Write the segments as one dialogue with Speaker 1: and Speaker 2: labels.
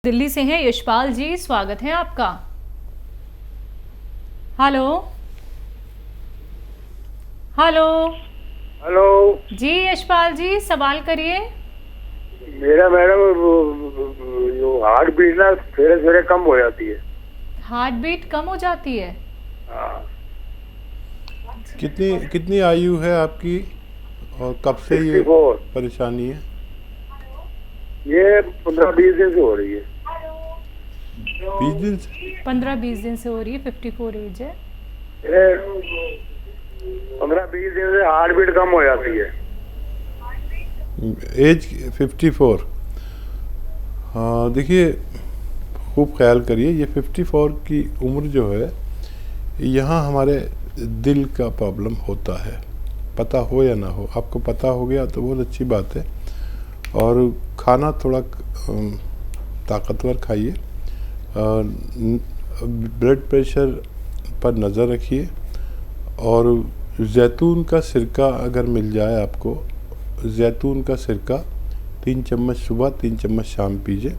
Speaker 1: दिल्ली से हैं यशपाल जी, स्वागत है आपका। हेलो हेलो
Speaker 2: हेलो
Speaker 1: जी, यशपाल जी सवाल करिए।
Speaker 2: मेरा मैडम जो हार्ट बीट ना सवेरे सवेरे कम हो जाती है।
Speaker 1: हार्ट बीट कम हो जाती है।
Speaker 2: हाँ,
Speaker 3: कितनी कितनी आयु है आपकी और कब से ये
Speaker 2: 64।
Speaker 3: परेशानी है?
Speaker 2: ये 15-20 दिन से हो रही है।
Speaker 3: 20 दिन से?
Speaker 1: 15-20 दिन से हो रही है। 54 एज है।
Speaker 2: ये 15-20 दिन से हार्ट बीट कम हो जाती है।
Speaker 3: एज 54। हाँ, देखिए खूब ख्याल करिए। ये 54 की उम्र जो है, यहाँ हमारे दिल का प्रॉब्लम होता है, पता हो या ना हो। आपको पता हो गया तो बहुत अच्छी बात है। और खाना थोड़ा ताकतवर खाइए, ब्लड प्रेशर पर नज़र रखिए, और जैतून का सिरका अगर मिल जाए आपको, जैतून का सिरका 3 चम्मच सुबह 3 चम्मच शाम पीजिए।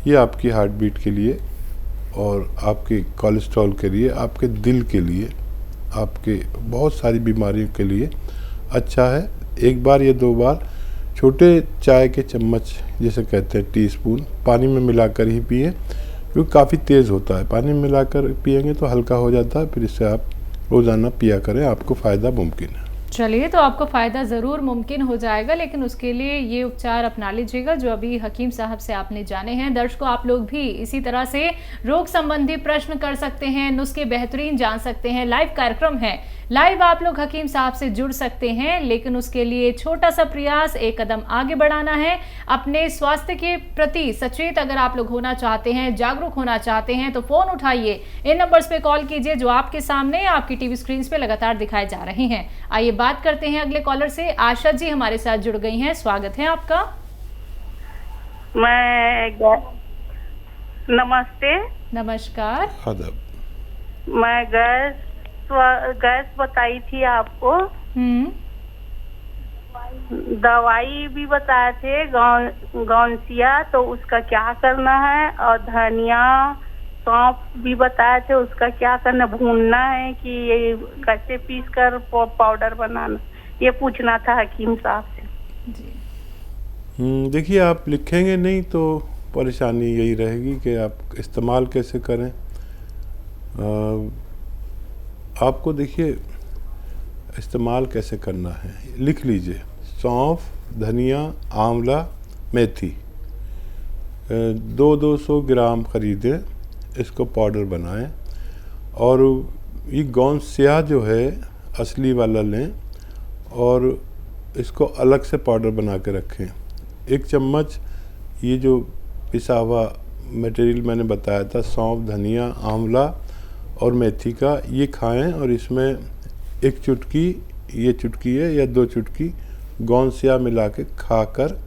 Speaker 3: ये आपकी हार्ट बीट के लिए और आपके कोलेस्ट्रॉल के लिए, आपके दिल के लिए, आपके बहुत सारी बीमारियों के लिए अच्छा है। 1 बार या 2 बार छोटे चाय के चम्मच, जिसे कहते हैं टीस्पून, पानी में मिलाकर ही पिए, क्योंकि काफ़ी तेज़ होता है। पानी में मिलाकर पिएंगे तो हल्का हो जाता है। फिर इससे आप रोज़ाना पिया करें, आपको फ़ायदा मुमकिन है।
Speaker 1: चलिए, तो आपको फ़ायदा ज़रूर मुमकिन हो जाएगा, लेकिन उसके लिए ये उपचार अपना लीजिएगा जो अभी हकीम साहब से आपने जाने हैं। दर्शकों, आप लोग भी इसी तरह से रोग संबंधी प्रश्न कर सकते हैं, नुस्खे बेहतरीन जान सकते हैं। लाइव कार्यक्रम है, लाइव आप लोग हकीम साहब से जुड़ सकते हैं, लेकिन उसके लिए छोटा सा प्रयास, एक कदम आगे बढ़ाना है। अपने स्वास्थ्य के प्रति सचेत अगर आप लोग होना चाहते हैं, जागरूक होना चाहते हैं, तो फ़ोन उठाइए, इन नंबर्स पे कॉल कीजिए जो आपके सामने आपकी टीवी स्क्रीन पे लगातार दिखाए जा रहे हैं। आइए बात करते हैं अगले कॉलर से। आशा जी हमारे साथ जुड़ गई हैं, स्वागत है आपका।
Speaker 4: नमस्ते।
Speaker 1: नमस्कार।
Speaker 3: आदाब।
Speaker 4: मैं गैस बताई थी आपको, दवाई भी बताए थे गौनसिया, तो उसका क्या करना है, और धनिया सौंफ भी बताए थे, उसका क्या करना, भूनना है कि ये कैसे पीस कर पाउडर बनाना, ये पूछना था हकीम साहब से।
Speaker 3: देखिए, आप लिखेंगे नहीं तो परेशानी यही रहेगी कि आप इस्तेमाल कैसे करें। आपको देखिए इस्तेमाल कैसे करना है, लिख लीजिए। सौंफ, धनिया, आंवला, मेथी 200 ग्राम ख़रीदें, इसको पाउडर बनाएं। और ये गोंद स्याह जो है असली वाला लें और इसको अलग से पाउडर बना के रखें। 1 चम्मच ये जो पिसा हुआ मटेरियल मैंने बताया था, सौंफ, धनिया, आंवला और मेथी का, ये खाएं। और इसमें 1 चुटकी, ये चुटकी है या 2 चुटकी गोंद स्याह मिला के खाकर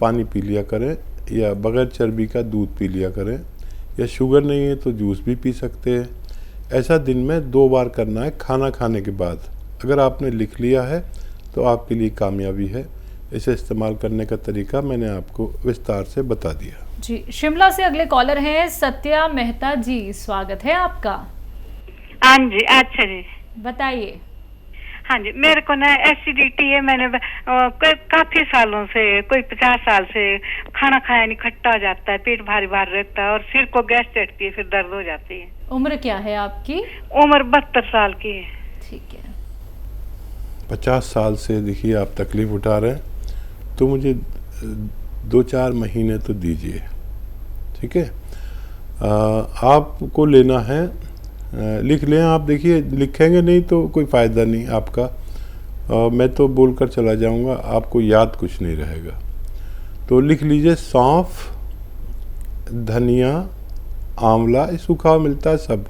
Speaker 3: पानी पी लिया करें, या बग़ैर चर्बी का दूध पी लिया करें, या शुगर नहीं है तो जूस भी पी सकते हैं। ऐसा दिन में 2 बार करना है, खाना खाने के बाद। अगर आपने लिख लिया है तो आपके लिए कामयाबी है। इसे इस्तेमाल करने का तरीका मैंने आपको विस्तार से बता दिया।
Speaker 1: जी, शिमला से अगले कॉलर हैं सत्या मेहता जी, स्वागत है आपका।
Speaker 5: हाँ जी, अच्छा जी,
Speaker 1: बताइए।
Speaker 5: हाँ जी, मेरे को ना एसिडिटी है। मैंने काफी सालों से, कोई 50 साल से खाना खाया नहीं, खट्टा हो जाता है, पेट भारी भारी रहता है और सिर को गैस चढ़ती है, फिर दर्द हो जाती है।
Speaker 1: उम्र क्या है आपकी?
Speaker 5: उम्र 72 साल की है।
Speaker 1: ठीक है।
Speaker 3: 50 साल से देखिए आप तकलीफ उठा रहे हैं, तो मुझे 2-4 महीने तो दीजिए, ठीक है। आपको लेना है, लिख लें आप। देखिए, लिखेंगे नहीं तो कोई फ़ायदा नहीं आपका। मैं तो बोलकर चला जाऊंगा, आपको याद कुछ नहीं रहेगा। तो लिख लीजिए, सौंफ, धनिया, आंवला, सूखा हुआ मिलता है सब,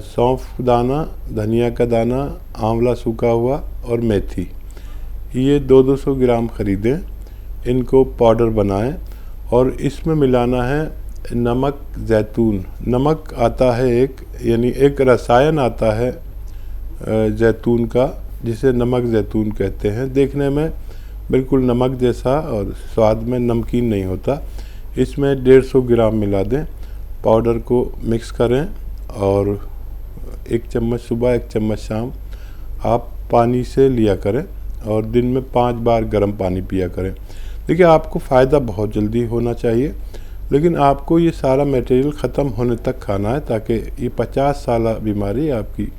Speaker 3: सौंफ दाना, धनिया का दाना, आंवला सूखा हुआ और मेथी, ये 200 ग्राम ख़रीदें। इनको पाउडर बनाएं और इसमें मिलाना है नमक, जैतून। नमक आता है एक, यानी एक रसायन आता है जैतून का, जिसे नमक जैतून कहते हैं। देखने में बिल्कुल नमक जैसा और स्वाद में नमकीन नहीं होता। इसमें 150 ग्राम मिला दें, पाउडर को मिक्स करें और 1 चम्मच सुबह 1 चम्मच शाम आप पानी से लिया करें और दिन में 5 बार गर्म पानी पिया करें। देखिए आपको फ़ायदा बहुत जल्दी होना चाहिए, लेकिन आपको ये सारा मटेरियल ख़त्म होने तक खाना है ताकि ये 50 साल बीमारी आपकी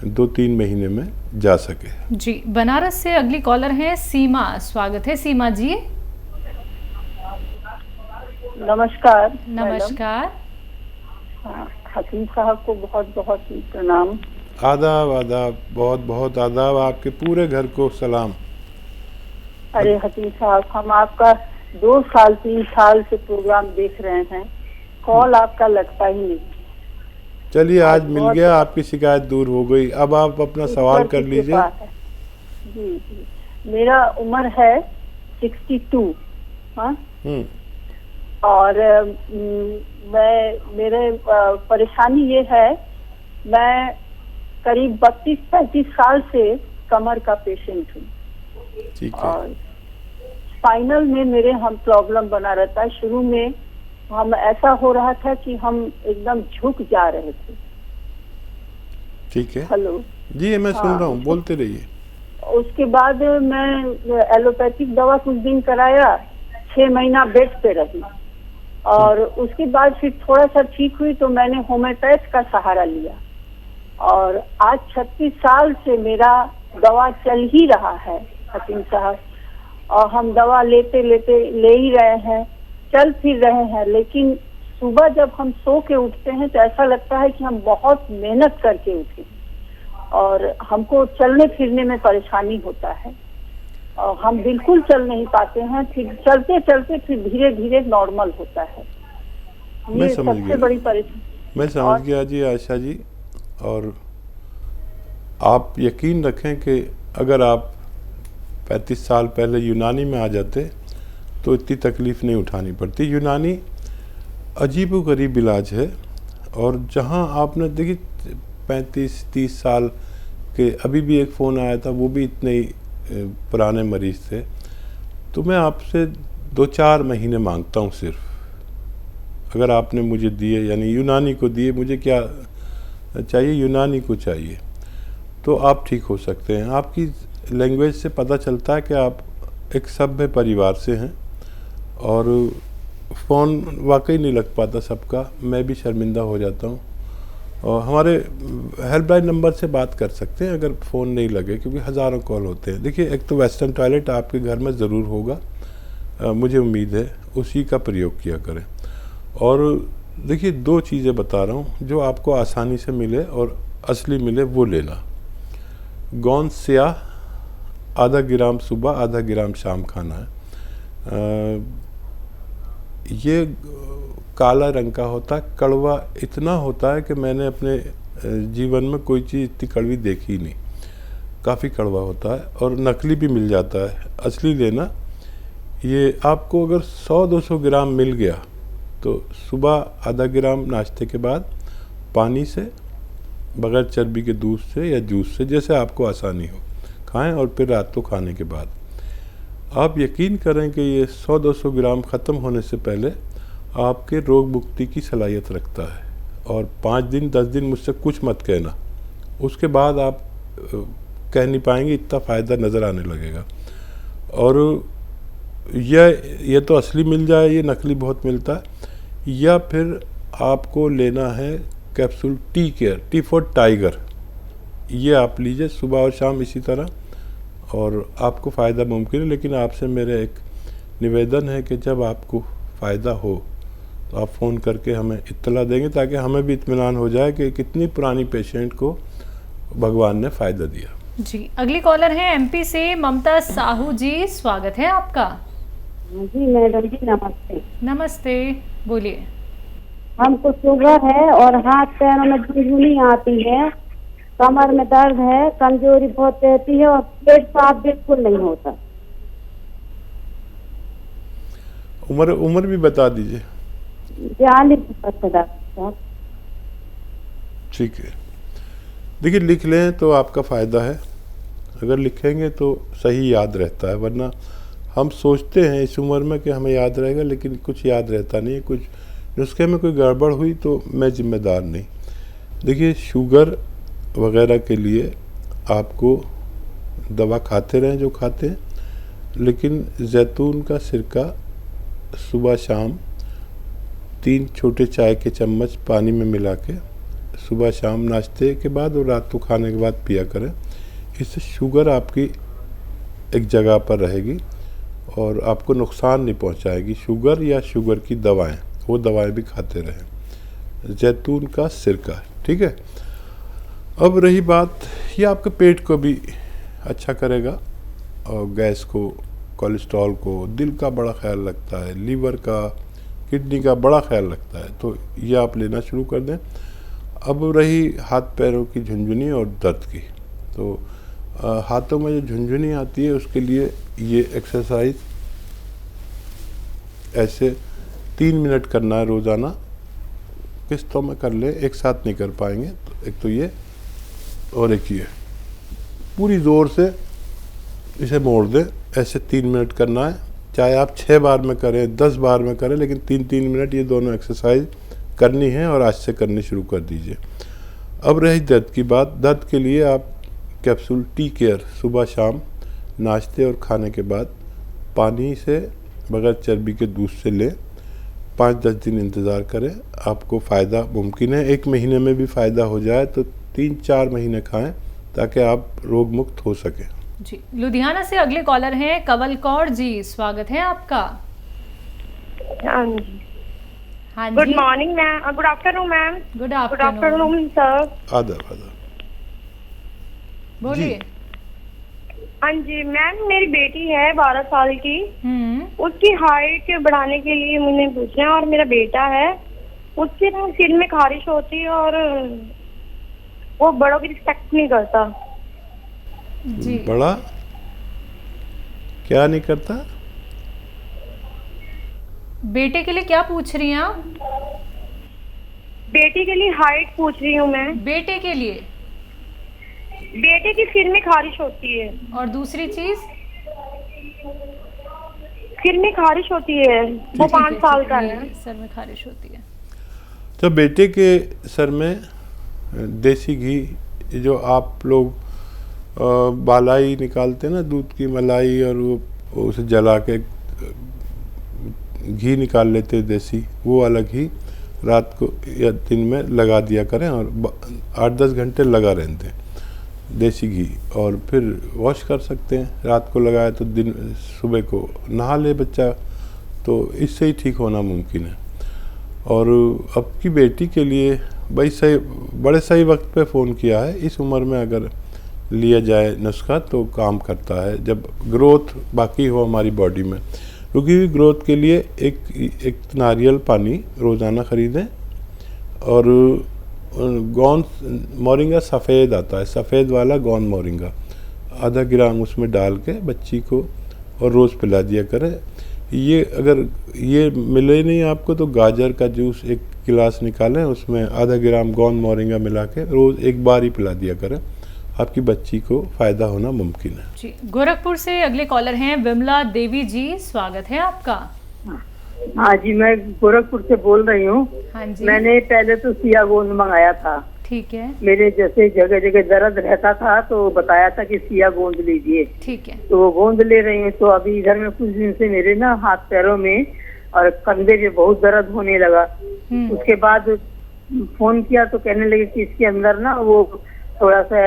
Speaker 3: 2-3 महीने में जा सके।
Speaker 1: जी, बनारस से अगली कॉलर हैं सीमा। स्वागत है सीमा जी।
Speaker 6: नमस्कार।
Speaker 1: नमस्कार।
Speaker 6: हकीम साहब को बहुत बहुत प्रणाम।
Speaker 3: आदाब आदाब, बहुत बहुत आदाब, आपके पूरे घर को सलाम।
Speaker 6: अरे हकीम साहब, हम आपका 2 साल 3 साल से प्रोग्राम देख रहे हैं, कॉल आपका लगता ही नहीं।
Speaker 3: चलिए आज मिल गया, आपकी शिकायत दूर हो गई। अब आप अपना सवाल कर लीजिए।
Speaker 6: जी जी, मेरा उम्र है 62। हाँ, और मेरे परेशानी ये है, मैं करीब 32-35 साल से कमर का पेशेंट हूँ।
Speaker 3: ठीक है।
Speaker 6: और स्पाइनल में मेरे हम प्रॉब्लम बना रहता है। शुरू में हम ऐसा हो रहा था कि हम एकदम झुक जा रहे थे।
Speaker 3: ठीक है।
Speaker 6: हेलो
Speaker 3: जी, मैं सुन रहा हूँ, बोलते रहिए।
Speaker 6: उसके बाद मैं एलोपैथिक दवा कुछ दिन कराया, 6 महीना बेड पे रही और उसके बाद फिर थोड़ा सा ठीक हुई तो मैंने होम्योपैथ का सहारा लिया और आज 36 साल से मेरा दवा चल ही रहा है हकीम साहब। और हम दवा लेते लेते ले ही रहे हैं, चल फिर रहे हैं, लेकिन सुबह जब हम सो के उठते हैं तो ऐसा लगता है कि हम बहुत मेहनत करके उठे और हमको चलने फिरने में परेशानी होता है और हम बिल्कुल चल नहीं पाते हैं। फिर चलते चलते फिर धीरे धीरे नॉर्मल होता है।
Speaker 3: मैं
Speaker 6: ये
Speaker 3: समझ
Speaker 6: सबसे
Speaker 3: गया।
Speaker 6: बड़ी परेशानी।
Speaker 3: मैं समझ गया जी आयशा जी, और आप यकीन रखें कि अगर आप 35 साल पहले यूनानी में आ जाते तो इतनी तकलीफ़ नहीं उठानी पड़ती। यूनानी अजीबोगरीब इलाज है और जहां आपने देखी 35-30 साल के, अभी भी एक फ़ोन आया था, वो भी इतने ही पुराने मरीज़ थे। तो मैं आपसे 2-4 महीने मांगता हूँ सिर्फ, अगर आपने मुझे दिए, यानी यूनानी को दिए, मुझे क्या चाहिए, यूनानी को चाहिए, तो आप ठीक हो सकते हैं। आपकी लैंग्वेज से पता चलता है कि आप एक सभ्य परिवार से हैं और फ़ोन वाकई नहीं लग पाता सबका, मैं भी शर्मिंदा हो जाता हूँ। और हमारे हेल्पलाइन नंबर से बात कर सकते हैं अगर फ़ोन नहीं लगे, क्योंकि हज़ारों कॉल होते हैं। देखिए, एक तो वेस्टर्न टॉयलेट आपके घर में ज़रूर होगा, मुझे उम्मीद है, उसी का प्रयोग किया करें। और देखिए 2 चीज़ें बता रहा हूँ जो आपको आसानी से मिले और असली मिले, वो लेना। गोंद स्याह आधा ग्राम सुबह, आधा ग्राम शाम खाना है। ये काला रंग का होता है, कड़वा इतना होता है कि मैंने अपने जीवन में कोई चीज़ इतनी कड़वी देखी नहीं, काफ़ी कड़वा होता है और नकली भी मिल जाता है। असली लेना। ये आपको अगर 100-200 ग्राम मिल गया तो सुबह आधा ग्राम नाश्ते के बाद पानी से, बग़ैर चर्बी के दूध से या जूस से, जैसे आपको आसानी हो, खाएं और फिर रात को खाने के बाद आप यकीन करें कि ये 100-200 ग्राम ख़त्म होने से पहले आपके रोग मुक्ति की सलाहियत रखता है। और 5 दिन 10 दिन मुझसे कुछ मत कहना, उसके बाद आप कह नहीं पाएंगे, इतना फ़ायदा नज़र आने लगेगा। और यह तो असली मिल जाए, ये नकली बहुत मिलता है। या फिर आपको लेना है capsule tea care, T for tiger, ये आप लीजिए सुबह और शाम इसी तरह, और आपको फ़ायदा मुमकिन है। लेकिन आपसे मेरे एक निवेदन है कि जब आपको फ़ायदा हो तो आप फ़ोन करके हमें इत्तला देंगे, ताकि हमें भी इत्मीनान हो जाए कि कितनी पुरानी पेशेंट को भगवान ने फ़ायदा दिया।
Speaker 1: जी, अगली कॉलर है एमपी से ममता साहू जी। स्वागत है आपका।
Speaker 7: जी मैडम जी, नमस्ते।
Speaker 1: नमस्ते, बोलिए।
Speaker 7: हमको शुगर है और हाथ पैरों में झुनझुनी आती है, कमर में दर्द है, कमजोरी बहुत रहती है और पेट साफ बिल्कुल नहीं होता।
Speaker 3: उम्र भी बता दीजिए।
Speaker 7: 42
Speaker 3: ठीक है। देखिए, लिख लें तो आपका फ़ायदा है, अगर लिखेंगे तो सही याद रहता है, वरना हम सोचते हैं इस उम्र में कि हमें याद रहेगा, लेकिन कुछ याद रहता नहीं है। कुछ नुस्खे में कोई गड़बड़ हुई तो मैं जिम्मेदार नहीं। देखिए, शुगर वगैरह के लिए आपको दवा खाते रहें जो खाते हैं, लेकिन जैतून का सिरका सुबह शाम 3 छोटे चाय के चम्मच पानी में मिला के सुबह शाम नाश्ते के बाद और रात को खाने के बाद पिया करें। इससे शुगर आपकी एक जगह पर रहेगी और आपको नुकसान नहीं पहुंचाएगी। शुगर या शुगर की दवाएं, वो दवाएं भी खाते रहें। जैतून का सिरका, ठीक है। अब रही बात, ये आपके पेट को भी अच्छा करेगा और गैस को, कोलेस्ट्रॉल को, दिल का बड़ा ख्याल रखता है, लीवर का, किडनी का बड़ा ख्याल रखता है, तो ये आप लेना शुरू कर दें। अब रही हाथ पैरों की झुनझुनी और दर्द की, तो हाथों में जो झुनझुनी आती है उसके लिए ये एक्सरसाइज ऐसे 3 मिनट करना है रोज़ाना। किस्तों में कर ले, एक साथ नहीं कर पाएंगे, तो एक तो ये और एक ये, पूरी ज़ोर से इसे मोड़ दें। ऐसे 3 मिनट करना है, चाहे आप 6 बार में करें, 10 बार में करें, लेकिन 3-3 मिनट ये दोनों एक्सरसाइज करनी है और आज से करनी शुरू कर दीजिए। अब रही दर्द की बात। दर्द के लिए आप कैप्सूल टी केयर सुबह शाम नाश्ते और खाने के बाद पानी से बगैर चर्बी के दूध से लें। 5-10 दिन इंतज़ार करें, आपको फ़ायदा मुमकिन है। 1 महीने में भी फ़ायदा हो जाए तो 3-4 महीने खाएं ताकि आप रोग मुक्त हो सकें।
Speaker 1: जी, लुधियाना से अगले कॉलर हैं कंवल कौर जी, स्वागत है आपका।
Speaker 8: हाँ जी,
Speaker 1: हाँ
Speaker 8: गुड
Speaker 1: जी,
Speaker 8: morning ma'am, good afternoon ma'am.
Speaker 1: Good
Speaker 8: good
Speaker 1: afternoon,
Speaker 8: afternoon sir.
Speaker 3: आदर
Speaker 1: बोलिए।
Speaker 8: हाँ जी मैम, मेरी बेटी है 12 साल की। उसकी हाइट बढ़ाने के लिए मुझे पूछना है, और मेरा बेटा है, उसके ना सिर में खारिश होती है और वो बड़ों की रिस्पेक्ट नहीं करता।
Speaker 1: जी,
Speaker 3: बड़ा क्या नहीं करता?
Speaker 1: बेटे के लिए क्या पूछ रही हैं आप?
Speaker 8: बेटी के लिए हाइट पूछ रही हूँ मैं।
Speaker 1: बेटे के लिए,
Speaker 8: बेटे की सिर में खारिश होती है।
Speaker 1: और दूसरी चीज?
Speaker 8: सिर में खारिश होती है, वो 5 साल का है।
Speaker 1: सर में खारिश होती है।
Speaker 3: तो बेटे के सर में देसी घी, जो आप लोग बालाई निकालते हैं ना, दूध की मलाई, और वो उसे जला के घी निकाल लेते हैं देसी, वो वाला घी रात को या दिन में लगा दिया करें और 8-10 घंटे लगा रहते हैं देसी घी, और फिर वॉश कर सकते हैं। रात को लगाए तो दिन सुबह को नहा ले बच्चा, तो इससे ही ठीक होना मुमकिन है। और अब की बेटी के लिए भाई सही, बड़े सही वक्त पे फ़ोन किया है। इस उम्र में अगर लिया जाए नुस्खा तो काम करता है, जब ग्रोथ बाकी हो हमारी बॉडी में। रुकी हुई ग्रोथ के लिए एक नारियल पानी रोज़ाना ख़रीदें, और गोंद मोरिंगा सफ़ेद आता है, सफ़ेद वाला गोंद मोरिंगा आधा ग्राम उसमें डाल के बच्ची को और रोज़ पिला दिया करें। ये अगर ये मिले नहीं आपको तो गाजर का जूस 1 गिलास निकालें, उसमें आधा ग्राम गोंद मोरिंगा मिला के रोज़ 1 बार ही पिला दिया करें, आपकी बच्ची को फ़ायदा होना मुमकिन है।
Speaker 1: जी, गोरखपुर से अगले कॉलर हैं विमला देवी जी, स्वागत है आपका।
Speaker 9: हाँ जी, मैं गोरखपुर से बोल रही हूँ।
Speaker 1: हाँ जी,
Speaker 9: मैंने पहले तो सिया गोंद मंगाया था।
Speaker 1: ठीक है,
Speaker 9: मेरे जैसे जगह जगह दर्द रहता था तो बताया था कि सिया गोंद लीजिए,
Speaker 1: ठीक है।
Speaker 9: तो वो गोंद ले रही हूँ। तो अभी इधर में कुछ दिन से मेरे ना हाथ पैरों में और कंधे में बहुत दर्द होने लगा। उसके बाद फोन किया तो कहने लगे कि इसके अंदर ना वो थोड़ा सा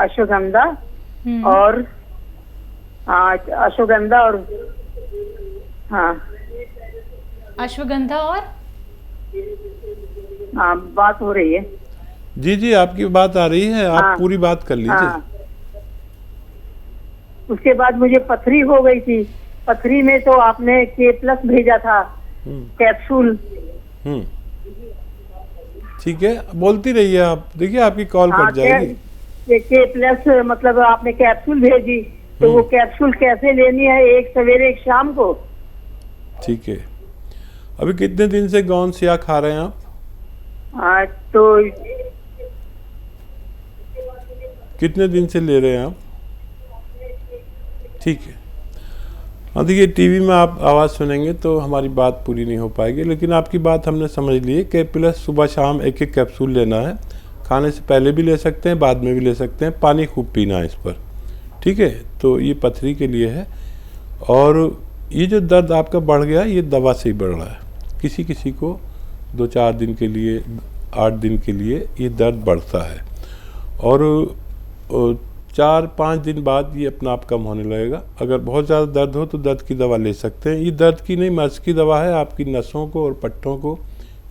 Speaker 9: अश्वगंधा और अश्वगंधा और
Speaker 1: अश्वगंधा और
Speaker 9: बात हो रही है।
Speaker 3: जी जी, आपकी बात आ रही है, आप पूरी बात कर लीजिए।
Speaker 9: उसके बाद मुझे पथरी हो गई थी। पथरी में तो आपने K+ भेजा था कैप्सूल।
Speaker 3: ठीक है, बोलती रहिए आप, देखिए आपकी कॉल कट जाएगी।
Speaker 9: K+ मतलब आपने कैप्सूल भेजी, तो वो कैप्सूल कैसे लेनी है? एक सवेरे एक शाम को।
Speaker 3: ठीक है, अभी कितने दिन से गोंद सिया खा रहे हैं आप?
Speaker 9: तो
Speaker 3: कितने दिन से ले रहे हैं आप? ठीक है, हाँ, देखिए टीवी में आप आवाज़ सुनेंगे तो हमारी बात पूरी नहीं हो पाएगी, लेकिन आपकी बात हमने समझ ली है कि प्लस सुबह शाम एक एक कैप्सूल लेना है। खाने से पहले भी ले सकते हैं, बाद में भी ले सकते हैं। पानी खूब पीना है इस पर, ठीक है। तो ये पथरी के लिए है। और ये जो दर्द आपका बढ़ गया, ये दवा से ही बढ़ रहा है। किसी किसी को 2-4 दिन के लिए, 8 दिन के लिए ये दर्द बढ़ता है और 4-5 दिन बाद ये अपना आप कम होने लगेगा। अगर बहुत ज़्यादा दर्द हो तो दर्द की दवा ले सकते हैं। ये दर्द की नहीं, मर्ज़ की दवा है। आपकी नसों को और पट्टों को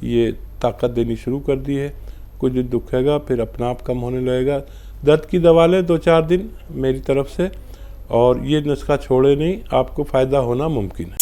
Speaker 3: ये ताकत देनी शुरू कर दी है। कुछ दिन दुखेगा, फिर अपना आप कम होने लगेगा। दर्द की दवा लें 2-4 दिन मेरी तरफ से, और ये नुस्खा छोड़े नहीं, आपको फ़ायदा होना मुमकिन है।